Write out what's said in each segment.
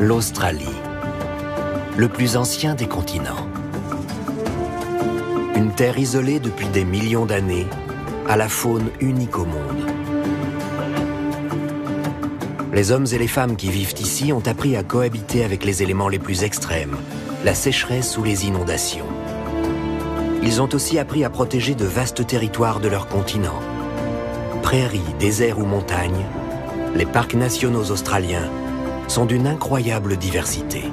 L'Australie, le plus ancien des continents. Une terre isolée depuis des millions d'années, à la faune unique au monde. Les hommes et les femmes qui vivent ici ont appris à cohabiter avec les éléments les plus extrêmes, la sécheresse ou les inondations. Ils ont aussi appris à protéger de vastes territoires de leur continent. Prairies, déserts ou montagnes, les parcs nationaux australiens sont d'une incroyable diversité.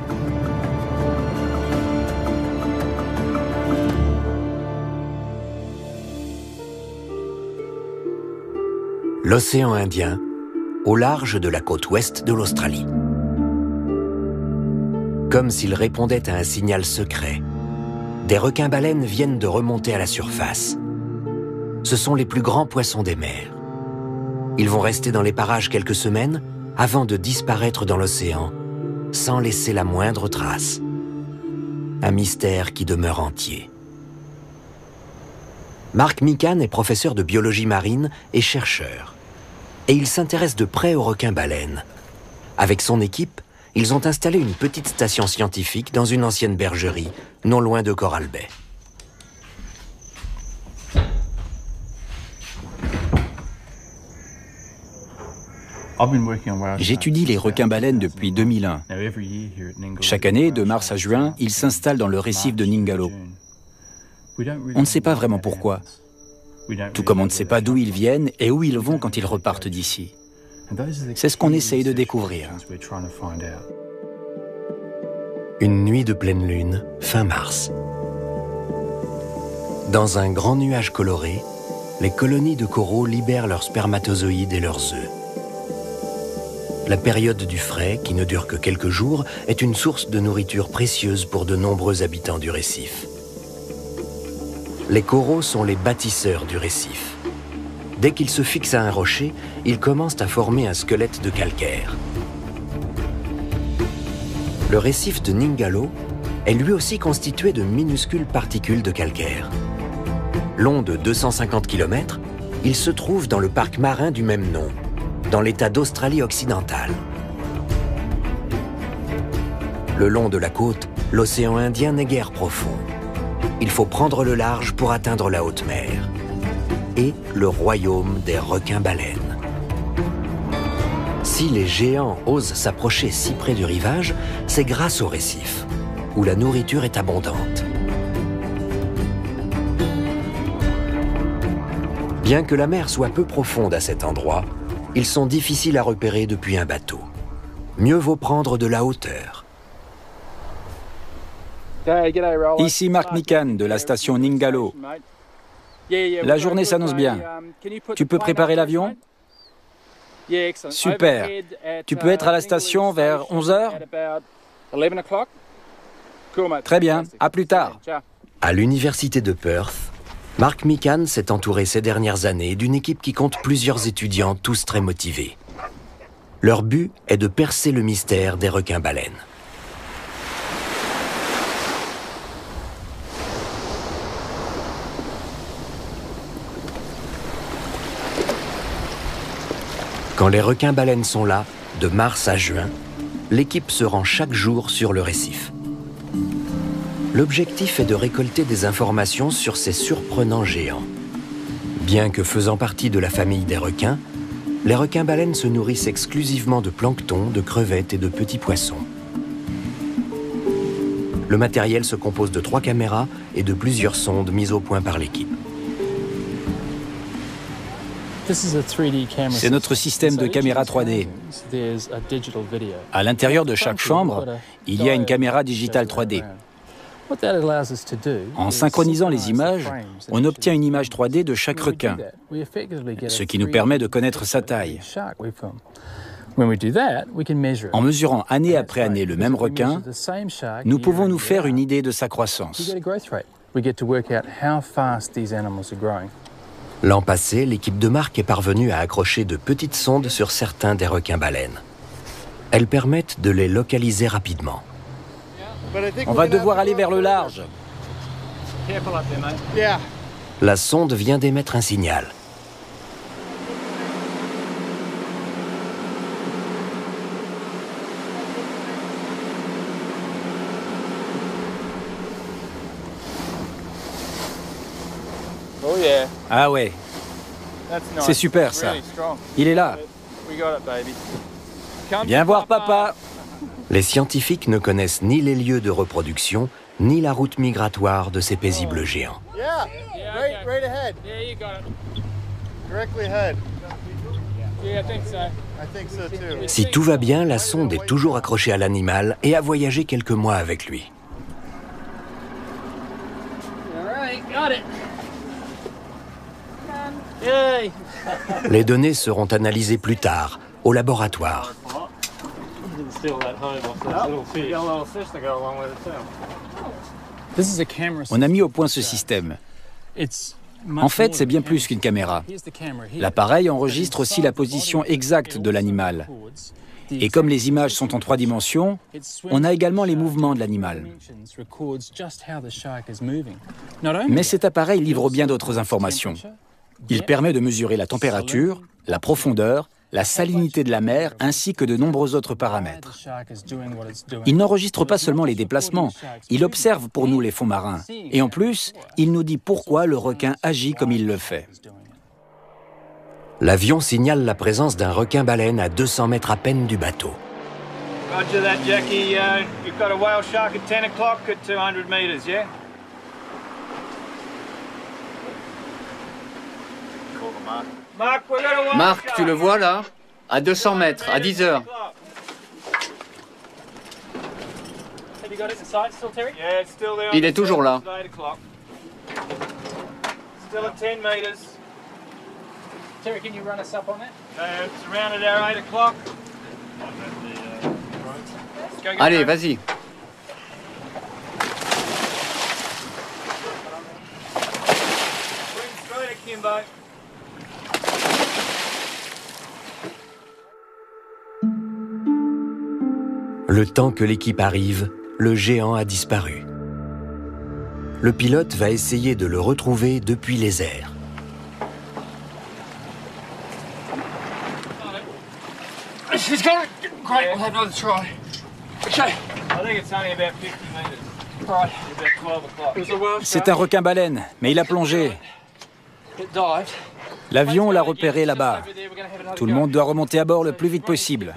L'océan Indien, au large de la côte ouest de l'Australie. Comme s'il répondait à un signal secret, des requins-baleines viennent de remonter à la surface. Ce sont les plus grands poissons des mers. Ils vont rester dans les parages quelques semaines avant de disparaître dans l'océan, sans laisser la moindre trace. Un mystère qui demeure entier. Mark Mikan est professeur de biologie marine et chercheur. Et il s'intéresse de près aux requins-baleines. Avec son équipe, ils ont installé une petite station scientifique dans une ancienne bergerie, non loin de Coral Bay. J'étudie les requins-baleines depuis 2001. Chaque année, de mars à juin, ils s'installent dans le récif de Ningaloo. On ne sait pas vraiment pourquoi, tout comme on ne sait pas d'où ils viennent et où ils vont quand ils repartent d'ici. C'est ce qu'on essaye de découvrir. Une nuit de pleine lune, fin mars. Dans un grand nuage coloré, les colonies de coraux libèrent leurs spermatozoïdes et leurs œufs. La période du frai, qui ne dure que quelques jours, est une source de nourriture précieuse pour de nombreux habitants du récif. Les coraux sont les bâtisseurs du récif. Dès qu'ils se fixent à un rocher, ils commencent à former un squelette de calcaire. Le récif de Ningaloo est lui aussi constitué de minuscules particules de calcaire. Long de 250 km, il se trouve dans le parc marin du même nom, dans l'état d'Australie occidentale. Le long de la côte, l'océan Indien n'est guère profond. Il faut prendre le large pour atteindre la haute mer. Et le royaume des requins-baleines. Si les géants osent s'approcher si près du rivage, c'est grâce au récif, où la nourriture est abondante. Bien que la mer soit peu profonde à cet endroit, ils sont difficiles à repérer depuis un bateau. Mieux vaut prendre de la hauteur. Ici Mark Mikan de la station Ningaloo. La journée s'annonce bien. Tu peux préparer l'avion? Super. Tu peux être à la station vers 11 h? Très bien, à plus tard. À l'université de Perth, Mark Mikan s'est entouré ces dernières années d'une équipe qui compte plusieurs étudiants, tous très motivés. Leur but est de percer le mystère des requins-baleines. Quand les requins-baleines sont là, de mars à juin, l'équipe se rend chaque jour sur le récif. L'objectif est de récolter des informations sur ces surprenants géants. Bien que faisant partie de la famille des requins, les requins-baleines se nourrissent exclusivement de plancton, de crevettes et de petits poissons. Le matériel se compose de 3 caméras et de plusieurs sondes mises au point par l'équipe. C'est notre système de caméra 3D. À l'intérieur de chaque chambre, il y a une caméra digitale 3D. En synchronisant les images, on obtient une image 3D de chaque requin, ce qui nous permet de connaître sa taille. En mesurant année après année le même requin, nous pouvons nous faire une idée de sa croissance. L'an passé, l'équipe de Mark est parvenue à accrocher de petites sondes sur certains des requins-baleines. Elles permettent de les localiser rapidement. On va devoir aller vers le large. La sonde vient d'émettre un signal. Ah ouais, c'est super ça. Il est là. Viens voir papa. Les scientifiques ne connaissent ni les lieux de reproduction, ni la route migratoire de ces paisibles géants. Si tout va bien, la sonde est toujours accrochée à l'animal et a voyagé quelques mois avec lui. Les données seront analysées plus tard, au laboratoire. On a mis au point ce système. En fait, c'est bien plus qu'une caméra. L'appareil enregistre aussi la position exacte de l'animal. Et comme les images sont en 3 dimensions, on a également les mouvements de l'animal. Mais cet appareil livre bien d'autres informations. Il permet de mesurer la température, la profondeur, la salinité de la mer, ainsi que de nombreux autres paramètres. Il n'enregistre pas seulement les déplacements, il observe pour nous les fonds marins. Et en plus, il nous dit pourquoi le requin agit comme il le fait. L'avion signale la présence d'un requin-baleine à 200 mètres à peine du bateau. Roger that, Jackie. You've got a whale shark at 10 o'clock at 200 meters, yeah? Marc, tu le vois là? À 200 mètres, à 10 heures. Il est toujours là. Allez, vas-y. Le temps que l'équipe arrive, le géant a disparu. Le pilote va essayer de le retrouver depuis les airs. C'est un requin-baleine, mais il a plongé. L'avion l'a repéré là-bas. Tout le monde doit remonter à bord le plus vite possible.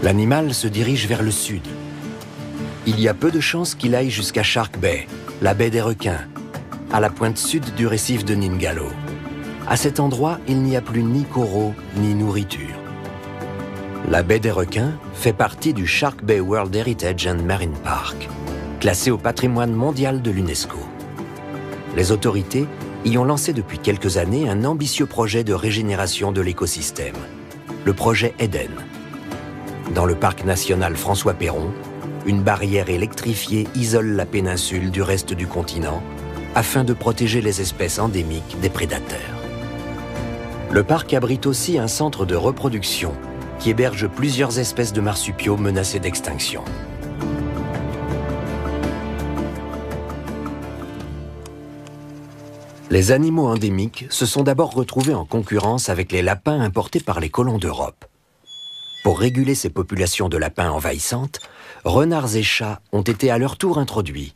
L'animal se dirige vers le sud. Il y a peu de chances qu'il aille jusqu'à Shark Bay, la baie des requins, à la pointe sud du récif de Ningalo. À cet endroit, il n'y a plus ni coraux ni nourriture. La baie des requins fait partie du Shark Bay World Heritage and Marine Park, classé au patrimoine mondial de l'UNESCO. Les autorités y ont lancé depuis quelques années un ambitieux projet de régénération de l'écosystème, le projet Eden. Dans le parc national François Perron, une barrière électrifiée isole la péninsule du reste du continent afin de protéger les espèces endémiques des prédateurs. Le parc abrite aussi un centre de reproduction qui héberge plusieurs espèces de marsupiaux menacés d'extinction. Les animaux endémiques se sont d'abord retrouvés en concurrence avec les lapins importés par les colons d'Europe. Pour réguler ces populations de lapins envahissantes, renards et chats ont été à leur tour introduits.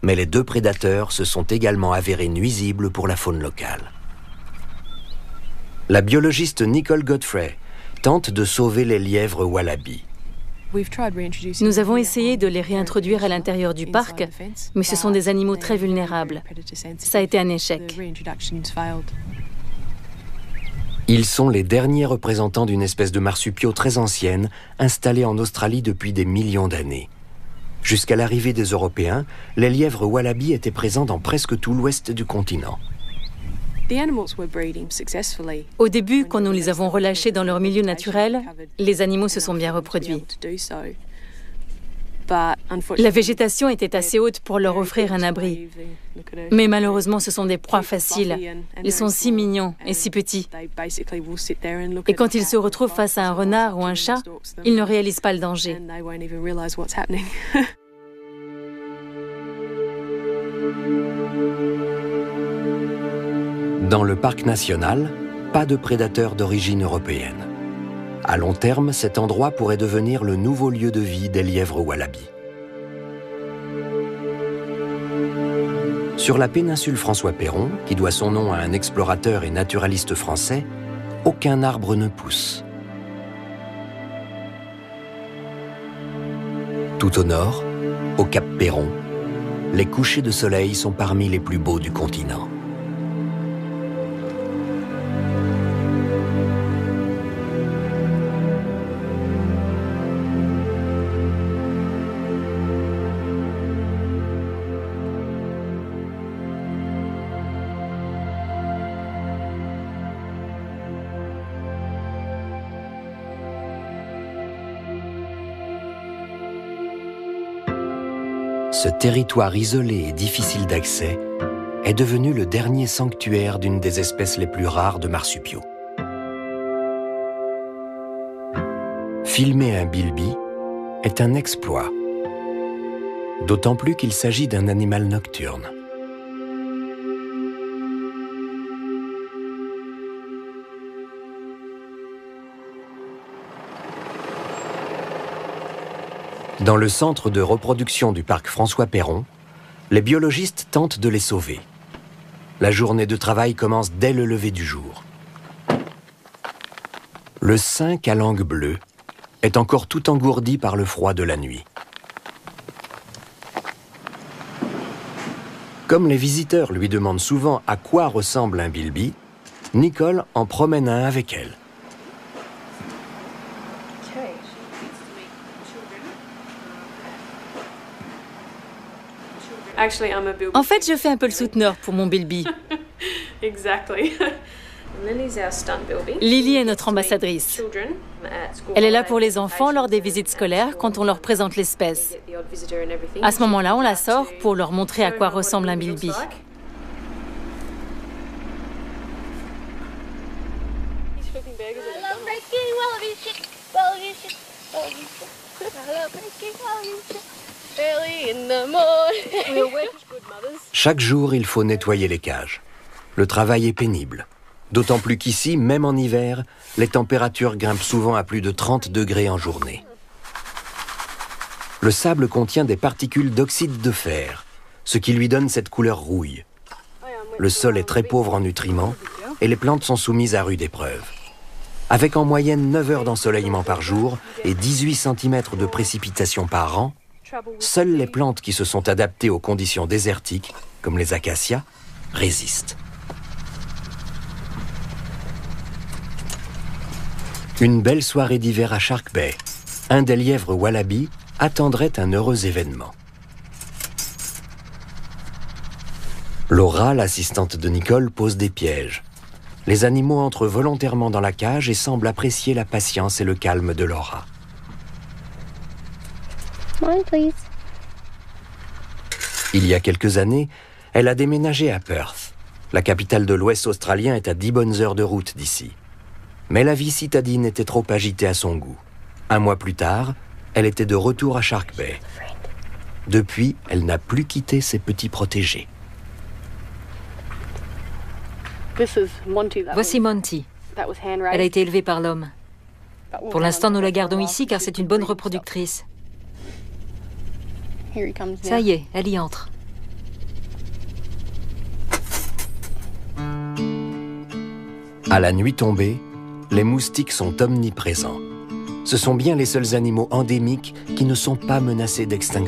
Mais les 2 prédateurs se sont également avérés nuisibles pour la faune locale. La biologiste Nicole Godfrey tente de sauver les lièvres wallabies. Nous avons essayé de les réintroduire à l'intérieur du parc, mais ce sont des animaux très vulnérables. Ça a été un échec. Ils sont les derniers représentants d'une espèce de marsupiaux très ancienne, installée en Australie depuis des millions d'années. Jusqu'à l'arrivée des Européens, les lièvres wallabies étaient présents dans presque tout l'ouest du continent. Au début, quand nous les avons relâchés dans leur milieu naturel, les animaux se sont bien reproduits. La végétation était assez haute pour leur offrir un abri. Mais malheureusement, ce sont des proies faciles. Ils sont si mignons et si petits. Et quand ils se retrouvent face à un renard ou un chat, ils ne réalisent pas le danger. Dans le parc national, pas de prédateurs d'origine européenne. À long terme, cet endroit pourrait devenir le nouveau lieu de vie des lièvres wallabies. Sur la péninsule François Perron, qui doit son nom à un explorateur et naturaliste français, aucun arbre ne pousse. Tout au nord, au Cap Perron, les couchers de soleil sont parmi les plus beaux du continent. Ce territoire isolé et difficile d'accès est devenu le dernier sanctuaire d'une des espèces les plus rares de marsupiaux. Filmer un bilby est un exploit, d'autant plus qu'il s'agit d'un animal nocturne. Dans le centre de reproduction du parc François Perron, les biologistes tentent de les sauver. La journée de travail commence dès le lever du jour. Le 5 à langue bleue est encore tout engourdi par le froid de la nuit. Comme les visiteurs lui demandent souvent à quoi ressemble un bilby, Nicole en promène un avec elle. En fait, je fais un peu le souteneur pour mon bilby. Lily est notre ambassadrice. Elle est là pour les enfants lors des visites scolaires quand on leur présente l'espèce. À ce moment-là, on la sort pour leur montrer à quoi ressemble un bilby. Chaque jour, il faut nettoyer les cages. Le travail est pénible. D'autant plus qu'ici, même en hiver, les températures grimpent souvent à plus de 30 degrés en journée. Le sable contient des particules d'oxyde de fer, ce qui lui donne cette couleur rouille. Le sol est très pauvre en nutriments et les plantes sont soumises à rude épreuve. Avec en moyenne 9 heures d'ensoleillement par jour et 18 cm de précipitations par an, seules les plantes qui se sont adaptées aux conditions désertiques, comme les acacias, résistent. Une belle soirée d'hiver à Shark Bay, un des lièvres wallabies attendrait un heureux événement. Laura, l'assistante de Nicole, pose des pièges. Les animaux entrent volontairement dans la cage et semblent apprécier la patience et le calme de Laura. Il y a quelques années, elle a déménagé à Perth. La capitale de l'Ouest australien est à 10 bonnes heures de route d'ici. Mais la vie citadine était trop agitée à son goût. Un mois plus tard, elle était de retour à Shark Bay. Depuis, elle n'a plus quitté ses petits protégés. Voici Monty. Elle a été élevée par l'homme. Pour l'instant, nous la gardons ici car c'est une bonne reproductrice. Ça y est, elle y entre. À la nuit tombée, les moustiques sont omniprésents. Ce sont bien les seuls animaux endémiques qui ne sont pas menacés d'extinction.